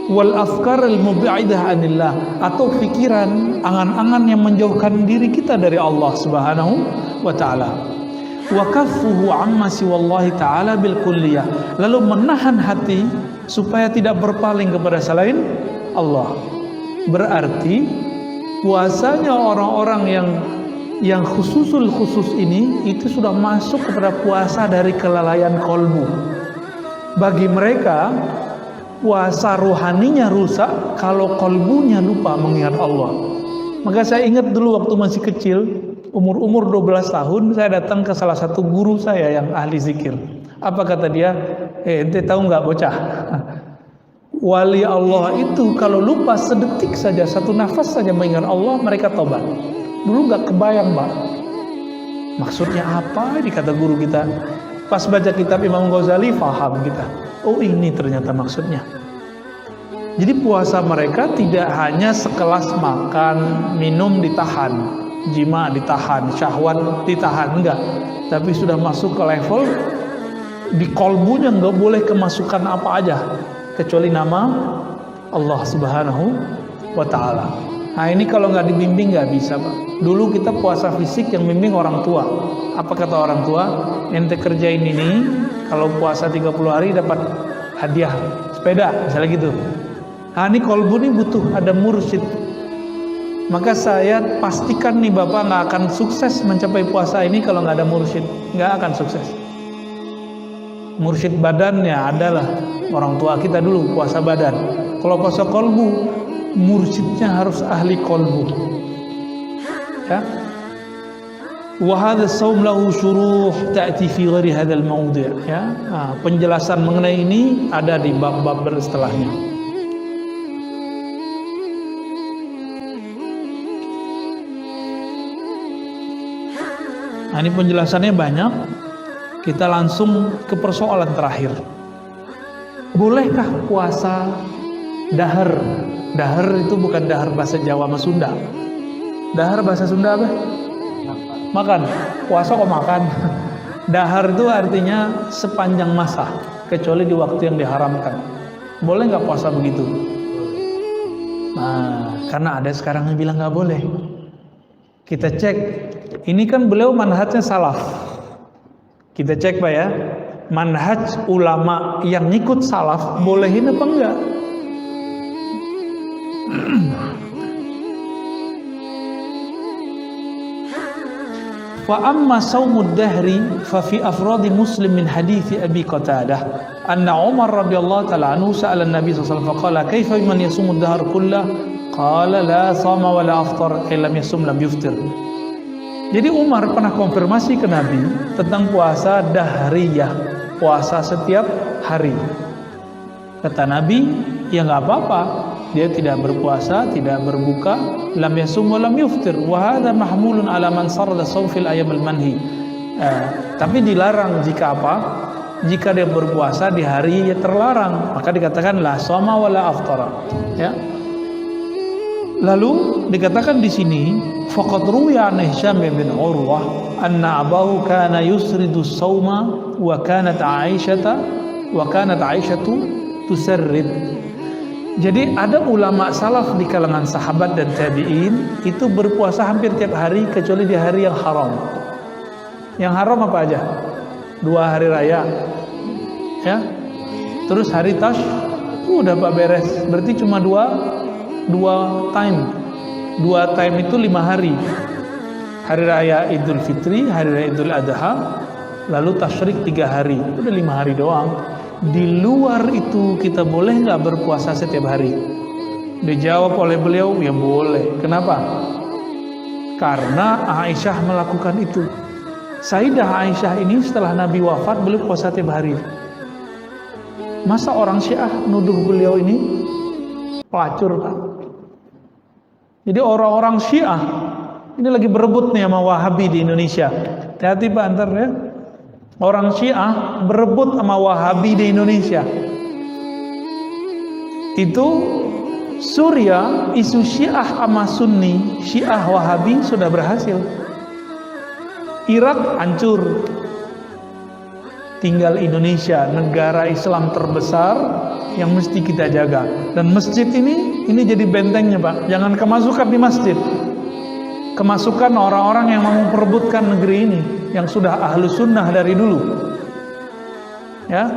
S1: wal afkar al mubi'idah anillah, atau pikiran, angan-angan yang menjauhkan diri kita dari Allah Subhanahu wa taala. Wa kaffuhu amma siwallahi ta'ala bil kulliyah, lalu menahan hati supaya tidak berpaling kepada selain Allah. Berarti puasanya orang-orang yang khusus ini itu sudah masuk kepada puasa dari kelalaian kolbu. Bagi mereka puasa rohaninya rusak kalau kolbunya lupa mengingat Allah. Maka saya ingat dulu waktu masih kecil, umur 12 tahun, saya datang ke salah satu guru saya yang ahli zikir. Apa kata dia? Ente tahu nggak bocah? Wali Allah itu kalau lupa sedetik saja, satu nafas saja mengingat Allah, mereka tobat. Dulu nggak kebayang, Pak. Maksudnya apa? Ini kata guru kita. Pas baca kitab Imam Ghazali, paham kita. Oh ini ternyata maksudnya. Jadi puasa mereka tidak hanya sekelas makan, minum ditahan, jima ditahan, syahwat ditahan, enggak. Tapi sudah masuk ke level di kolbunya nggak boleh kemasukan apa aja. kecuali nama Allah Subhanahu wa Ta'ala. Nah ini kalau nggak dibimbing nggak bisa, Pak. Dulu kita puasa fisik yang bimbing orang tua. Apa kata orang tua? Ente kerjain ini, kalau puasa 30 hari dapat hadiah sepeda, misalnya gitu. Nah ini kolbu ini butuh ada mursyid. Maka saya pastikan nih Bapak nggak akan sukses mencapai puasa ini kalau nggak ada mursyid. Nggak akan sukses. Mursyid badannya adalah orang tua kita dulu puasa badan. Kalau puasa kolbu, mursyidnya harus ahli kolbu. Ya. Wa hadha shaum lahu syuruh ta'ti fi ghairi hadzal mawdi', ya. Nah, penjelasan mengenai ini ada di bab-bab setelahnya. Nah, ini penjelasannya banyak. Kita langsung ke persoalan terakhir. Bolehkah puasa dahar? Dahar itu bukan dahar bahasa Jawa sama Sunda. Dahar bahasa Sunda apa? Makan. Puasa kok makan. Dahar itu artinya sepanjang masa, kecuali di waktu yang diharamkan. Boleh nggak puasa begitu? Nah, karena ada sekarang yang bilang nggak boleh. Kita cek. Ini kan beliau manhajnya salaf. Kita cek Pak ya, manhaj ulama yang ngikut salaf bolehin apa enggak? Wa amma saumud dahri fa fi afradi Muslim min hadithi Abi Qatadah anna Umar radhiyallahu ta'ala anhu sa'ala an-nabi sallallahu alaihi wasallam faqala kaifa man yasumud dahr kullah qala la sama wa la aftar illa yasum lam yuftir. Jadi Umar pernah konfirmasi ke Nabi tentang puasa dahriyah, puasa setiap hari. Kata Nabi, ya nggak apa-apa, dia tidak berpuasa, tidak berbuka, lam yasum wa lam yuftir. Wa hadha mahmulun ala man sarada shaum fil ayyam al-manhi. Tapi dilarang jika apa? Jika dia berpuasa di hari yang terlarang, maka dikatakan la shoma wa la aftara. Ya. Lalu dikatakan di sini faqad ruwiya an Hisham bin Urwah anna abahu kana yusridu shauma wa kanat Aisyatu tusarrid. Jadi ada ulama salaf di kalangan sahabat dan tabi'in itu berpuasa hampir tiap hari kecuali di hari yang haram. Yang haram apa aja? 2 hari raya. Ya. Terus hari tash udah Pak beres. Berarti cuma dua time itu 5 hari. Hari raya Idul Fitri, hari raya Idul Adha, lalu tasyrik 3 hari. Udah 5 hari doang. Di luar itu kita boleh nggak berpuasa setiap hari? Dijawab oleh beliau, ya boleh. Kenapa? Karena Aisyah melakukan itu. Sayyidah Aisyah ini setelah Nabi wafat beliau puasa tiap hari. Masa orang Syiah nuduh beliau ini pelacur, Pak? Jadi orang-orang Syiah ini lagi berebut nih sama Wahabi di Indonesia. Hati-hati Pak antar ya. Orang Syiah berebut sama Wahabi di Indonesia. Itu Suriah, isu Syiah sama Sunni, Syiah Wahabi sudah berhasil. Irak hancur. Tinggal Indonesia, negara Islam terbesar yang mesti kita jaga. Dan masjid ini jadi bentengnya Pak. Jangan kemasukan di masjid. Kemasukan orang-orang yang mau memperebutkan negeri ini, yang sudah ahlu sunnah dari dulu. Ya.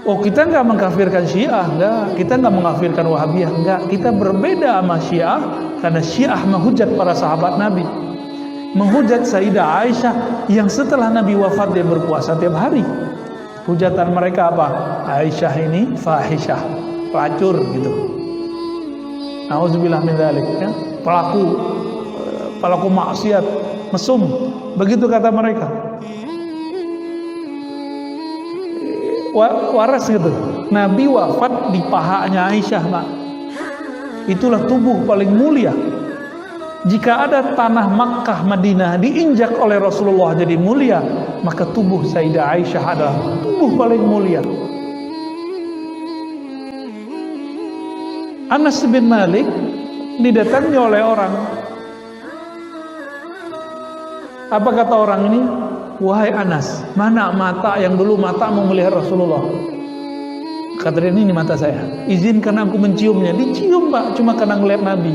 S1: Oh kita nggak mengkafirkan Syiah, enggak. Kita nggak mengkafirkan Wahabiyah, enggak. Kita berbeda sama Syiah karena Syiah menghujat para sahabat Nabi. Menghujat Sayyidah Aisyah yang setelah Nabi wafat dia berpuasa tiap hari. Hujatan mereka apa? Aisyah ini fahisyah, pelacur gitu. Nauzubillah min dzalik ya. Pelaku maksiat, mesum. Begitu kata mereka. Waras gitu. Nabi wafat di pahanya Aisyah, Pak. Itulah tubuh paling mulia. Jika ada tanah Makkah Madinah diinjak oleh Rasulullah jadi mulia, maka tubuh Sayyidah Aisyah adalah tubuh paling mulia. Anas bin Malik didatangi oleh orang. Apa kata orang ini? Wahai Anas, mana mata yang dulu mata memelihara Rasulullah? Kata dia, ini mata saya, izinkan aku menciumnya. Dicium Pak, cuma karena ngeliat Nabi.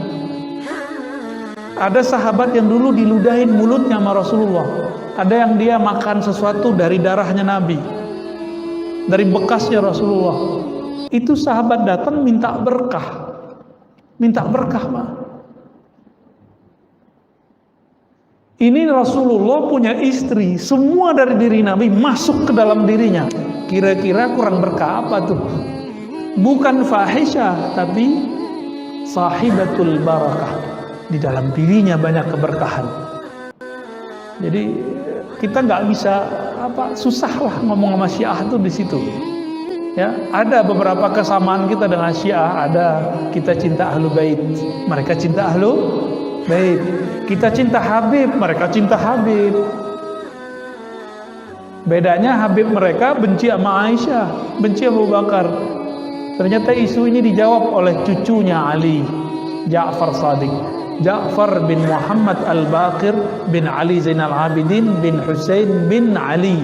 S1: Ada sahabat yang dulu diludahin mulutnya sama Rasulullah. Ada yang dia makan sesuatu dari darahnya Nabi, dari bekasnya Rasulullah. Itu sahabat datang minta berkah Pak. Ini Rasulullah punya istri, semua dari diri Nabi masuk ke dalam dirinya. Kira-kira kurang berkah apa tuh? Bukan fahisyah, tapi sahibatul barakah. Di dalam dirinya banyak keberkahan. Jadi kita nggak bisa susah lah ngomong sama Syiah tuh di situ. Ya, ada beberapa kesamaan kita dengan Syiah. Ada, kita cinta Ahlul Bait, mereka cinta Ahlul Bait. Kita cinta Habib, mereka cinta Habib. Bedanya Habib mereka benci sama Aisyah, benci Abu Bakar. Ternyata isu ini dijawab oleh cucunya Ali, Ja'far Shadiq, Ja'far bin Muhammad Al-Baqir bin Ali Zainal Abidin bin Husain bin Ali.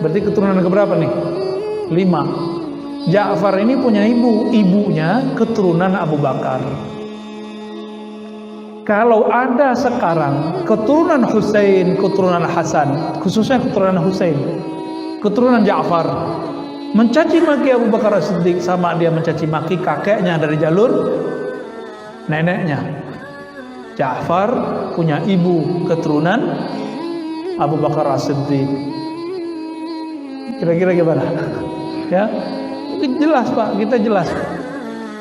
S1: Berarti keturunan keberapa nih? 5. Ja'far ini punya ibunya keturunan Abu Bakar. Kalau ada sekarang keturunan Husain, keturunan Hasan, khususnya keturunan Husain, keturunan Ja'far, mencaci maki Abu Bakar As-Siddiq sama dia mencaci maki kakeknya dari jalur neneknya. Ja'far punya ibu keturunan Abu Bakar As-Siddiq. Kira-kira gimana? Ya, jelas Pak, kita jelas.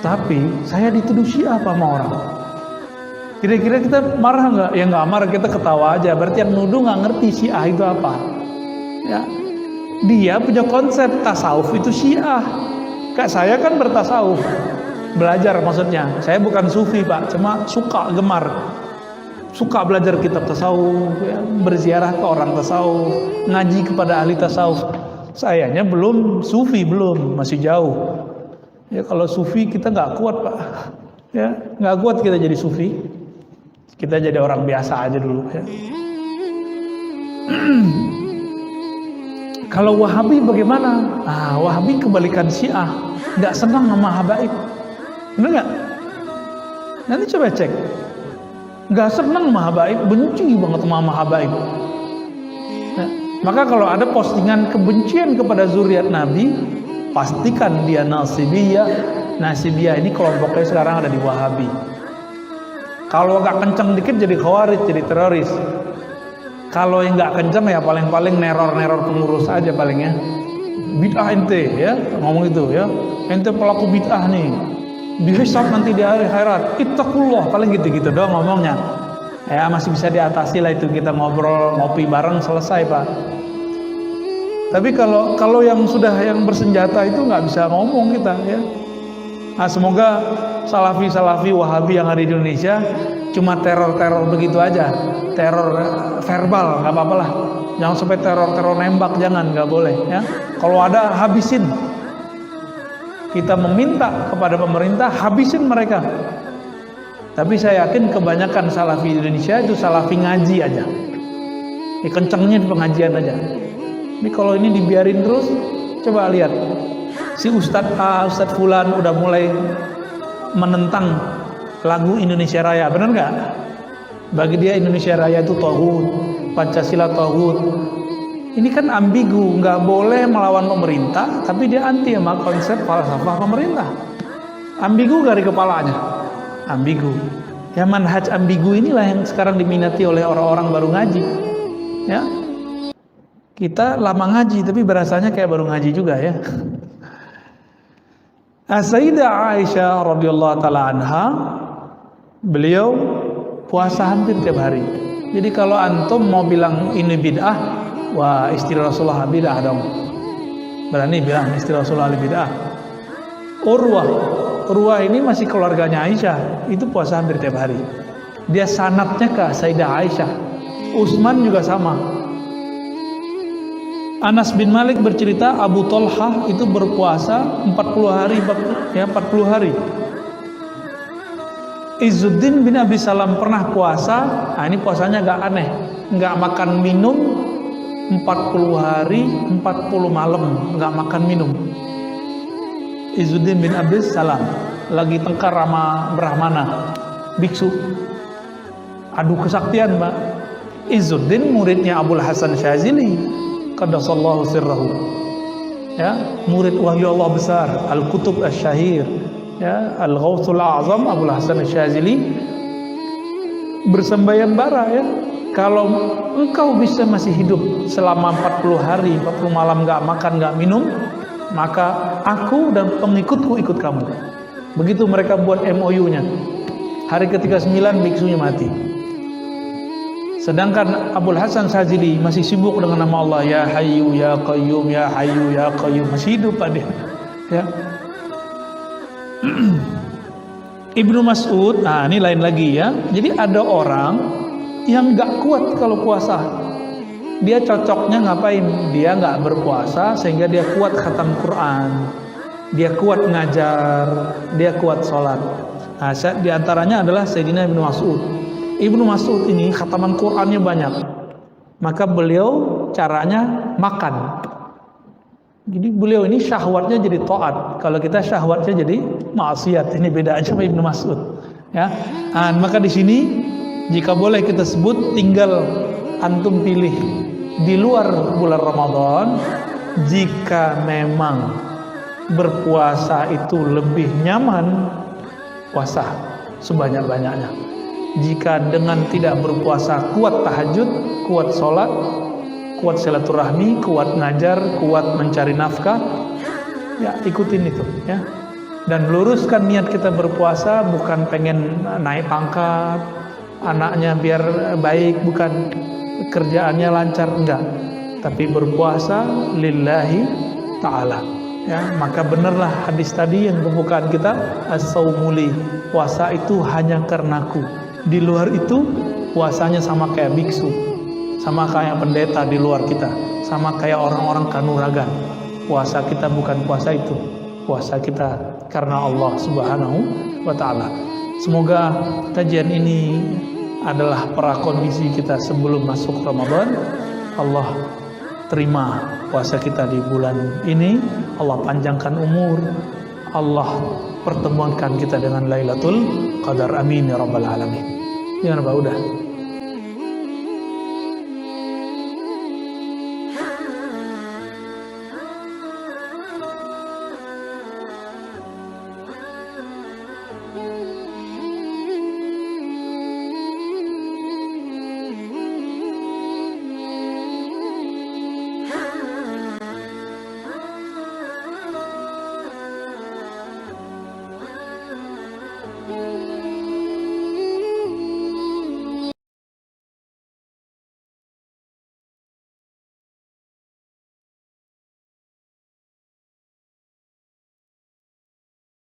S1: Tapi saya dituduh Syiah apa sama orang? Kira-kira kita marah nggak? Ya nggak marah, kita ketawa aja. Berarti yang nuduh nggak ngerti Syiah itu apa. Ya, dia punya konsep tasawuf itu Syiah. Kayak saya kan bertasawuf, belajar maksudnya. Saya bukan sufi Pak, cuma gemar, suka belajar kitab tasawuf, ya, berziarah ke orang tasawuf, ngaji kepada ahli tasawuf. Sayanya belum sufi, masih jauh. Ya kalau sufi kita nggak kuat Pak. Ya nggak kuat kita jadi sufi. Kita jadi orang biasa aja dulu ya. Kalau Wahabi bagaimana? Wahabi kebalikan Syiah, nggak senang sama habaib. Bener nggak? Nanti coba cek. Nggak senang sama habaib, benci banget sama habaib. Nah, maka kalau ada postingan kebencian kepada zuriat Nabi, pastikan dia Nasibiyah. Nasibiyah ini kelompoknya sekarang ada di Wahabi. Kalau nggak kenceng dikit jadi khawarij, jadi teroris. Kalau yang nggak kenceng ya paling-paling neror pengurus aja palingnya. Bid'ah ente ya, ngomong itu ya. Ente pelaku bid'ah nih. Dihisab nanti di hari akhirat. Ittaqullah, paling gitu-gitu doang ngomongnya. Ya masih bisa diatasi lah itu, kita ngobrol, ngopi bareng selesai Pak. Tapi kalau yang sudah yang bersenjata itu nggak bisa ngomong kita ya. Nah, semoga salafi Wahabi yang ada di Indonesia cuma teror begitu aja, teror verbal nggak apa-apa lah, jangan sampai teror nembak, jangan, nggak boleh ya. Kalau ada habisin, kita meminta kepada pemerintah habisin mereka. Tapi saya yakin kebanyakan salafi di Indonesia itu salafi ngaji aja, kencengnya di pengajian aja. Ini kalau ini dibiarin terus, coba lihat. Si Ustadz A, Ustadz Fulan udah mulai menentang lagu Indonesia Raya, benar nggak? Bagi dia Indonesia Raya itu tauhid, Pancasila tauhid. Ini kan ambigu, nggak boleh melawan pemerintah, tapi dia anti sama konsep falsafah pemerintah. Ambigu dari kepalanya, ambigu. Ya manhaj ambigu inilah yang sekarang diminati oleh orang-orang baru ngaji. Ya, kita lama ngaji, tapi berasanya kayak baru ngaji juga ya. Sayyidah Aisyah radhiyallahu taala anha, beliau puasa hampir tiap hari. Jadi kalau antum mau bilang ini bid'ah, wah istri Rasulullah bid'ah dong. Berani bilang istri Rasulullah bid'ah. Urwah ini masih keluarganya Aisyah, itu puasa hampir tiap hari. Dia sanadnya ke Sayyidah Aisyah. Utsman juga sama. Anas bin Malik bercerita Abu Thalhah itu berpuasa 40 hari ya, 40 hari. Izzuddin bin Abi Salam pernah puasa. Nah, ini puasanya agak aneh, nggak makan minum, 40 hari 40 malam nggak makan minum. Izzuddin bin Abdus Salam lagi tengkar sama Brahmana, biksu, adu kesaktian Mbak. Izzuddin muridnya Abul Hasan Syazili qaddasallahu sirrahu, ya, murid wali Allah besar, Al-Kutub Asy-Syahir, ya, Al-Ghauthul A'zam Abul Hasan Syazili bersembayambara, ya, kalau engkau bisa masih hidup selama 40 hari 40 malam nggak makan nggak minum, maka aku dan pengikutku ikut kamu. Begitu mereka buat MOU-nya. Hari ke-39 biksunya mati. Sedangkan Abul Hasan Syazili masih sibuk dengan nama Allah, ya Hayyu ya Qayyum, ya Hayyu ya Qayyum, masih hidup dia. Ya. Ibnu Mas'ud, nah ini lain lagi ya. Jadi ada orang yang nggak kuat kalau puasa. Dia cocoknya ngapain? Dia nggak berpuasa sehingga dia kuat khatam Quran, dia kuat ngajar, dia kuat sholat. Nah, di antaranya adalah Sayyidina Ibnu Mas'ud. Ibnu Mas'ud ini khataman Qurannya banyak, maka beliau caranya makan. Jadi beliau ini syahwatnya jadi taat, kalau kita syahwatnya jadi maksiat. Ini bedanya sama Ibnu Mas'ud. Ya, nah, maka di sini jika boleh kita sebut, tinggal antum pilih di luar bulan Ramadan. Jika memang berpuasa itu lebih nyaman, puasa sebanyak-banyaknya. Jika dengan tidak berpuasa kuat tahajud, kuat sholat, kuat silaturahmi, kuat ngajar, kuat mencari nafkah, ya ikutin itu, ya. Dan luruskan niat kita berpuasa bukan pengen naik pangkat, anaknya biar baik, bukan kerjaannya lancar, enggak, tapi berpuasa lillahi ta'ala, ya. Maka benarlah hadis tadi yang pembukaan kita, as-saumuli, puasa itu hanya karenaku. Di luar itu puasanya sama kayak biksu, sama kayak pendeta di luar kita, sama kayak orang-orang kanuragan. Puasa kita bukan puasa itu, puasa kita karena Allah Subhanahu wa ta'ala. Semoga kajian ini adalah prakondisi kita sebelum masuk Ramadan. Allah terima puasa kita di bulan ini, Allah panjangkan umur, Allah pertemuankan kita dengan Lailatul Qadar, amin ya rabbal alamin. Gimana Pak, udah?